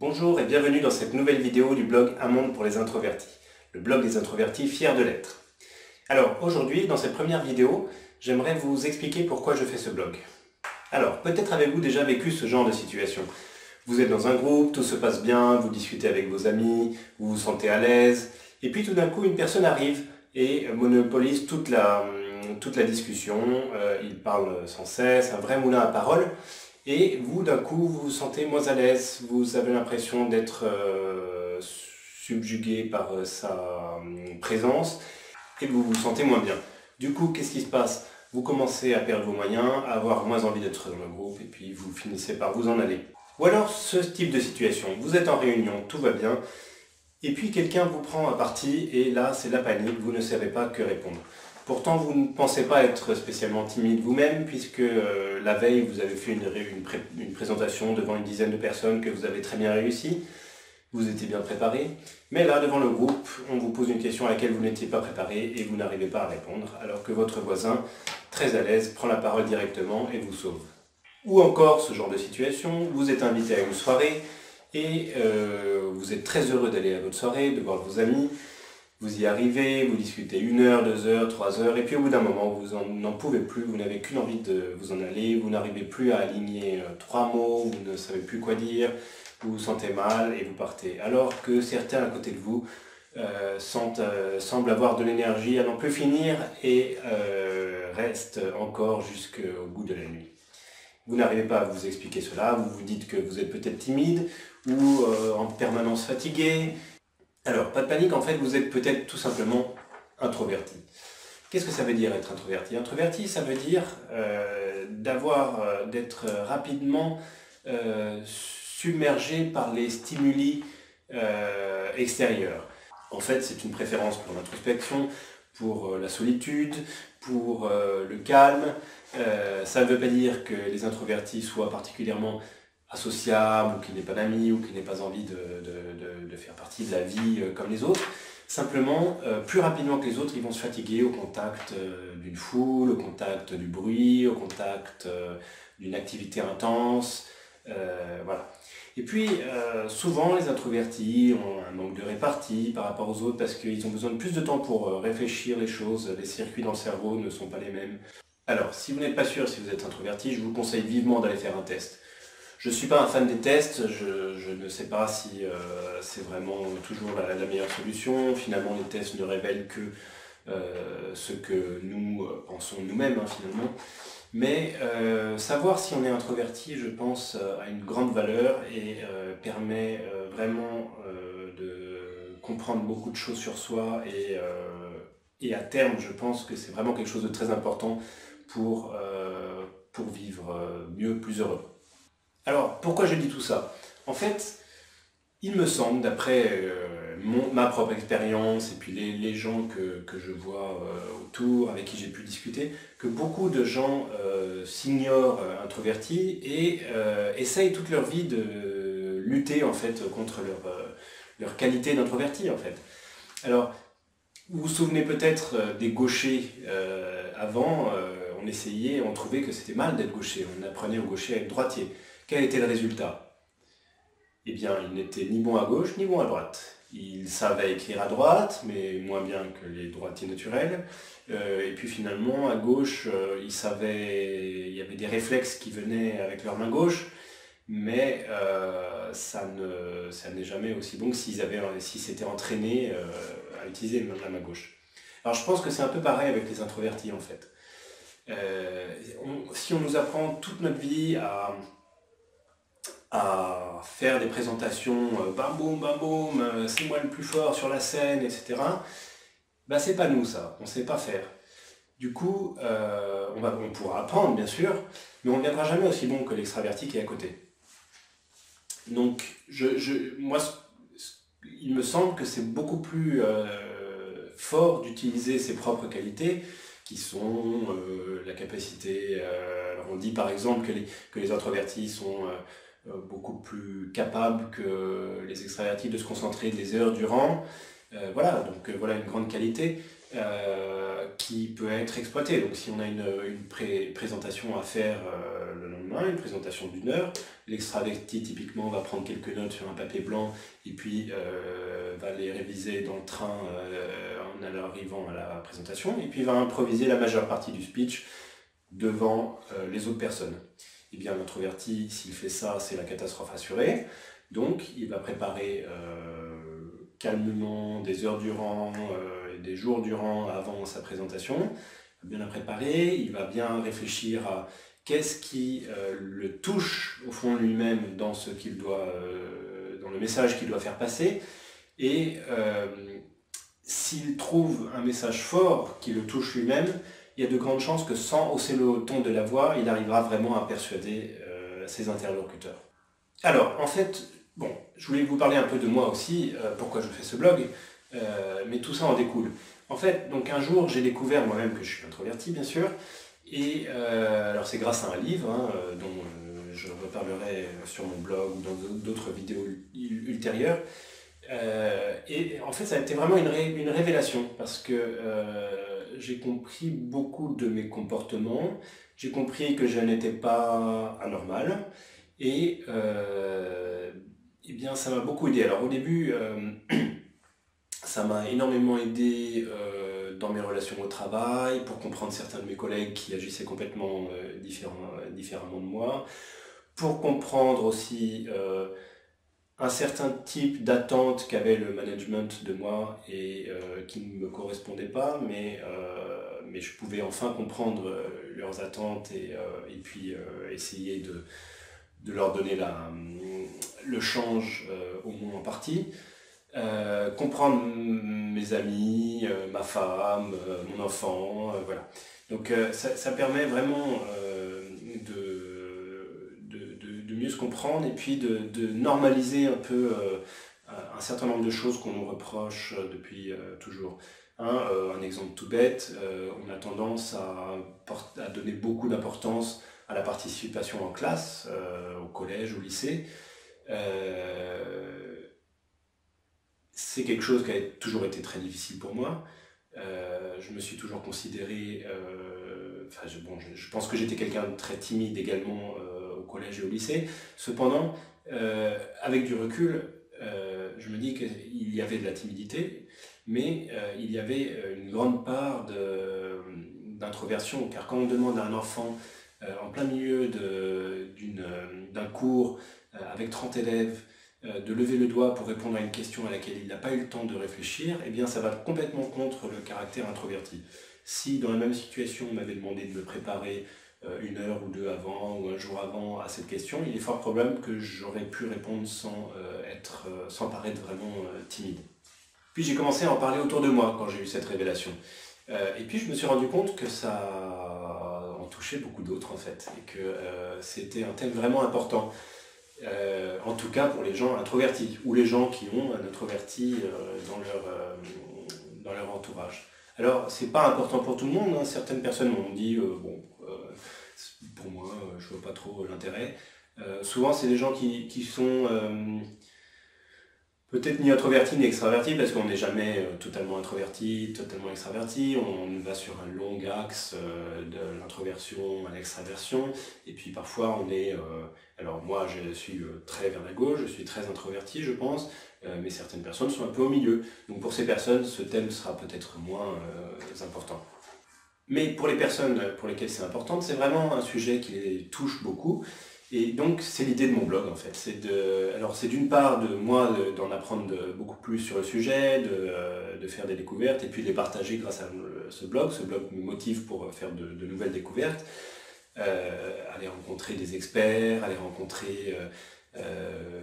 Bonjour et bienvenue dans cette nouvelle vidéo du blog Un monde pour les introvertis, le blog des introvertis fiers de l'être. Alors aujourd'hui, dans cette première vidéo, j'aimerais vous expliquer pourquoi je fais ce blog. Alors, peut-être avez-vous déjà vécu ce genre de situation. Vous êtes dans un groupe, tout se passe bien, vous discutez avec vos amis, vous vous sentez à l'aise, et puis tout d'un coup une personne arrive et monopolise toute la discussion, il parle sans cesse, un vrai moulin à parole. Et vous, d'un coup, vous vous sentez moins à l'aise, vous avez l'impression d'être subjugué par sa présence et vous vous sentez moins bien. Du coup, qu'est-ce qui se passe? Vous commencez à perdre vos moyens, à avoir moins envie d'être dans le groupe et puis vous finissez par vous en aller. Ou alors, ce type de situation, vous êtes en réunion, tout va bien, et puis quelqu'un vous prend à partie et là, c'est la panique, vous ne savez pas que répondre. Pourtant, vous ne pensez pas être spécialement timide vous-même, puisque la veille, vous avez fait une présentation devant une dizaine de personnes que vous avez très bien réussi. Vous étiez bien préparé. Mais là, devant le groupe, on vous pose une question à laquelle vous n'étiez pas préparé et vous n'arrivez pas à répondre, alors que votre voisin, très à l'aise, prend la parole directement et vous sauve. Ou encore, ce genre de situation, vous êtes invité à une soirée et vous êtes très heureux d'aller à votre soirée, de voir vos amis. Vous y arrivez, vous discutez 1 heure, 2 heures, 3 heures, et puis au bout d'un moment, vous n'en pouvez plus, vous n'avez qu'une envie de vous en aller, vous n'arrivez plus à aligner 3 mots, vous ne savez plus quoi dire, vous vous sentez mal et vous partez. Alors que certains à côté de vous semblent avoir de l'énergie à n'en plus finir et restent encore jusqu'au bout de la nuit. Vous n'arrivez pas à vous expliquer cela, vous vous dites que vous êtes peut-être timide ou en permanence fatigué. Alors, pas de panique, en fait, vous êtes peut-être tout simplement introverti. Qu'est-ce que ça veut dire être introverti? Introverti, ça veut dire d'être rapidement submergé par les stimuli extérieurs. En fait, c'est une préférence pour l'introspection, pour la solitude, pour le calme. Ça ne veut pas dire que les introvertis soient particulièrement associable, ou qui n'ait pas d'amis, ou qui n'ait pas envie de faire partie de la vie comme les autres. Simplement, plus rapidement que les autres, ils vont se fatiguer au contact d'une foule, au contact du bruit, au contact d'une activité intense. Voilà. Et puis, souvent, les introvertis ont un manque de répartie par rapport aux autres parce qu'ils ont besoin de plus de temps pour réfléchir les choses. Les circuits dans le cerveau ne sont pas les mêmes. Alors, si vous n'êtes pas sûr si vous êtes introverti, je vous conseille vivement d'aller faire un test. Je ne suis pas un fan des tests, je ne sais pas si c'est vraiment toujours la meilleure solution. Finalement, les tests ne révèlent que ce que nous pensons nous-mêmes, finalement. Mais savoir si on est introverti, je pense, a une grande valeur et permet vraiment de comprendre beaucoup de choses sur soi. Et à terme, je pense que c'est vraiment quelque chose de très important pour vivre mieux, plus heureux. Alors, pourquoi je dis tout ça? En fait, il me semble, d'après ma propre expérience et puis les gens que je vois autour, avec qui j'ai pu discuter, que beaucoup de gens s'ignorent introvertis et essayent toute leur vie de lutter en fait contre leur qualité d'introverti en fait. Alors, vous vous souvenez peut-être des gauchers avant, on trouvait que c'était mal d'être gaucher, on apprenait aux gauchers à être droitiers. Quel était le résultat? Eh bien, ils n'étaient ni bons à gauche, ni bons à droite. Ils savaient écrire à droite, mais moins bien que les droitiers naturels. Et puis finalement, à gauche, il y avait des réflexes qui venaient avec leur main gauche, mais ça n'est jamais aussi bon que s'ils s'étaient entraînés à utiliser la main gauche. Alors je pense que c'est un peu pareil avec les introvertis en fait. Si on nous apprend toute notre vie à faire des présentations bam boum, c'est moi le plus fort sur la scène, etc. Ben c'est pas nous ça, on sait pas faire. Du coup, on pourra apprendre bien sûr, mais on ne viendra jamais aussi bon que l'extraverti qui est à côté. Donc, moi, il me semble que c'est beaucoup plus fort d'utiliser ses propres qualités, qui sont la capacité, alors on dit par exemple que les introvertis sont beaucoup plus capables que les extravertis de se concentrer des heures durant, Voilà, donc voilà une grande qualité qui peut être exploitée. Donc si on a une présentation à faire le lendemain, une présentation d'1 heure, l'extraverti typiquement va prendre quelques notes sur un papier blanc et puis va les réviser dans le train en arrivant à la présentation, et puis va improviser la majeure partie du speech devant les autres personnes. Et bien l'introverti, s'il fait ça, c'est la catastrophe assurée. Donc il va préparer calmement, des heures durant, des jours durant avant sa présentation, il va bien la préparer, il va bien réfléchir à qu'est-ce qui le touche au fond lui-même dans ce qu'il doit, dans le message qu'il doit faire passer, et s'il trouve un message fort qui le touche lui-même, il y a de grandes chances que sans hausser le ton de la voix, il arrivera vraiment à persuader ses interlocuteurs. Alors, en fait, bon, je voulais vous parler un peu de moi aussi, pourquoi je fais ce blog, mais tout ça en découle. En fait, donc un jour, j'ai découvert moi-même que je suis introverti, bien sûr, et alors c'est grâce à un livre dont je reparlerai sur mon blog ou dans d'autres vidéos ultérieures. Et en fait, ça a été vraiment une révélation, parce que j'ai compris beaucoup de mes comportements, j'ai compris que je n'étais pas anormal, et eh bien, ça m'a beaucoup aidé. Alors au début, ça m'a énormément aidé dans mes relations au travail, pour comprendre certains de mes collègues qui agissaient complètement différemment de moi, pour comprendre aussi un certain type d'attente qu'avait le management de moi et qui ne me correspondait pas, mais je pouvais enfin comprendre leurs attentes et puis essayer de leur donner le change au moins en partie. Comprendre mes amis, ma femme, mon enfant, voilà. Donc ça permet vraiment de mieux se comprendre, et puis de normaliser un peu un certain nombre de choses qu'on nous reproche depuis toujours. Un exemple tout bête, on a tendance à donner beaucoup d'importance à la participation en classe, au collège, au lycée. C'est quelque chose qui a toujours été très difficile pour moi. Je me suis toujours considéré... je pense que j'étais quelqu'un de très timide également au collège et au lycée. Cependant, avec du recul, je me dis qu'il y avait de la timidité, mais il y avait une grande part d'introversion, car quand on demande à un enfant en plein milieu d'un cours avec 30 élèves de lever le doigt pour répondre à une question à laquelle il n'a pas eu le temps de réfléchir, eh bien ça va complètement contre le caractère introverti. Si dans la même situation on m'avait demandé de me préparer 1 heure ou 2 avant, ou un jour avant à cette question, il est fort probable que j'aurais pu répondre sans paraître vraiment timide. Puis j'ai commencé à en parler autour de moi quand j'ai eu cette révélation. Et puis je me suis rendu compte que ça en touchait beaucoup d'autres en fait, et que c'était un thème vraiment important. En tout cas pour les gens introvertis, ou les gens qui ont un introverti dans leur entourage. Alors c'est pas important pour tout le monde, certaines personnes m'ont dit pour moi je vois pas trop l'intérêt. Souvent c'est des gens qui sont peut-être ni introverti ni extraverti, parce qu'on n'est jamais totalement introverti, totalement extraverti. On va sur un long axe de l'introversion à l'extraversion. Et puis parfois on est... alors moi je suis très vers la gauche, je suis très introverti je pense, mais certaines personnes sont un peu au milieu. Donc pour ces personnes, ce thème sera peut-être moins important. Mais pour les personnes pour lesquelles c'est important, c'est vraiment un sujet qui les touche beaucoup. Et donc c'est l'idée de mon blog en fait. C'est d'une part d'en apprendre beaucoup plus sur le sujet, de faire des découvertes et puis de les partager grâce à ce blog. Ce blog me motive pour faire de nouvelles découvertes, aller rencontrer des experts, aller rencontrer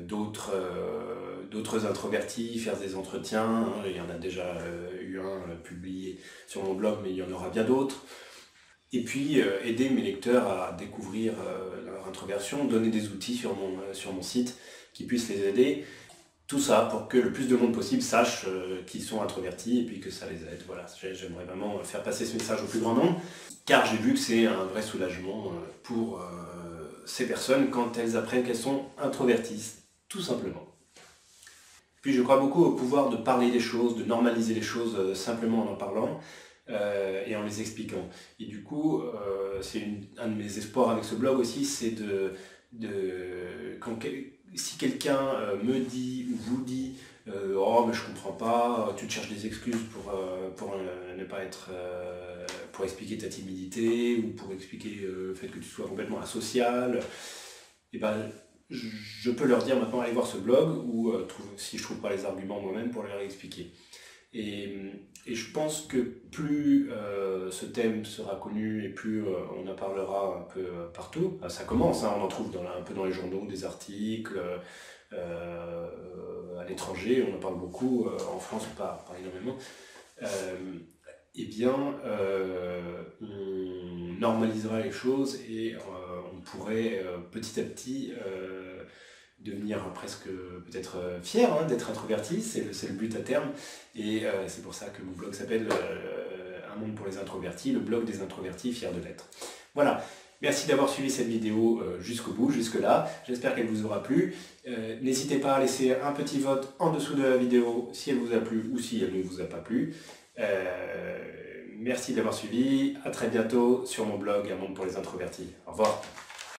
d'autres introvertis, faire des entretiens. Il y en a déjà eu un publié sur mon blog, mais il y en aura bien d'autres. Et puis aider mes lecteurs à découvrir leur introversion, donner des outils sur mon site qui puissent les aider. Tout ça pour que le plus de monde possible sache qu'ils sont introvertis et puis que ça les aide. Voilà, j'aimerais vraiment faire passer ce message au plus grand nombre, car j'ai vu que c'est un vrai soulagement pour ces personnes quand elles apprennent qu'elles sont introverties, tout simplement. Puis je crois beaucoup au pouvoir de parler des choses, de normaliser les choses simplement en parlant et en les expliquant. Et du coup, c'est un de mes espoirs avec ce blog aussi, c'est si quelqu'un me dit ou vous dit oh mais je comprends pas, tu te cherches des excuses pour ne pas être pour expliquer ta timidité ou pour expliquer le fait que tu sois complètement asocial, et ben je peux leur dire maintenant allez voir ce blog ou si je trouve pas les arguments moi-même pour leur expliquer. Et je pense que plus ce thème sera connu et plus on en parlera un peu partout. Ça commence, hein, on en trouve un peu dans les journaux, des articles, à l'étranger, on en parle beaucoup, en France pas énormément. Eh bien, on normalisera les choses et on pourrait petit à petit devenir presque peut-être fier d'être introverti, c'est le but à terme. Et c'est pour ça que mon blog s'appelle Un monde pour les introvertis, le blog des introvertis fiers de l'être. Voilà, merci d'avoir suivi cette vidéo jusqu'au bout, jusque-là. J'espère qu'elle vous aura plu. N'hésitez pas à laisser un petit vote en dessous de la vidéo si elle vous a plu ou si elle ne vous a pas plu. Merci d'avoir suivi, à très bientôt sur mon blog Un monde pour les introvertis. Au revoir.